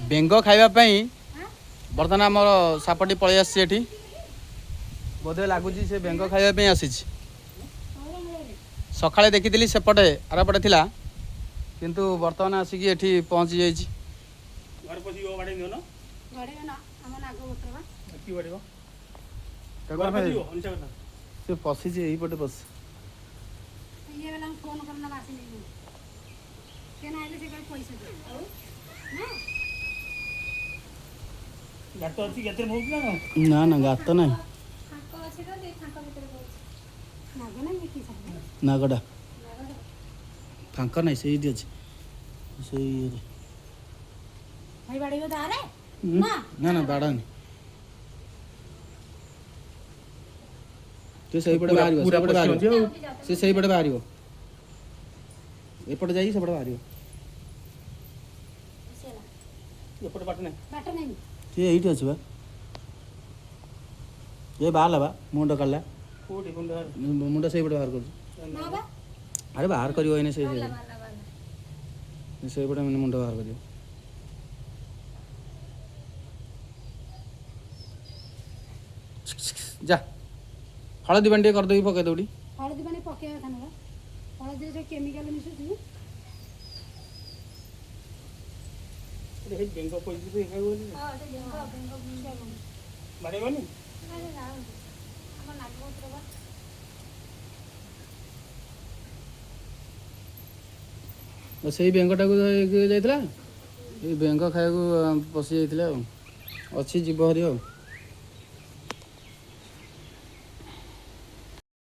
बेंग खाइबापी बर्तमान आम सापटी पलि आसी बोधे लगुच से बेंग खाइबापी आसी सकाଳେ देखी सेपटे आरपटे थिला किंतु बर्तमान आसिक एठी पहुँची जाइए से पशि यहीपटे पश ना ना गात ना नागड़ा फांका नहीं सही अच्छे ना ना बाड़ा नहीं तो सही पटे बाहर से सही पटे बाहर एपटे जाइए सेपटे बाहर ये यही अच्छे बा ये बाहर बा मुंड कला मुंड सही पटे बाहर कर अरे बाहर करियो एने सही पटे मैंने मुंड बाहर करियो जा हलदी बांडी कर देबी पके दौड़ी हलदी बांडी पके खाना हलदी रे केमिकल मिसुची रे बेंगो पइसी तो खाइबोनी हां ते बेंगो मारेबोनी अरे ना हम नागोत्र बा से बेंगटा को जाइतला बेंग खाया पशि जाइतला अच्छी जीव हरि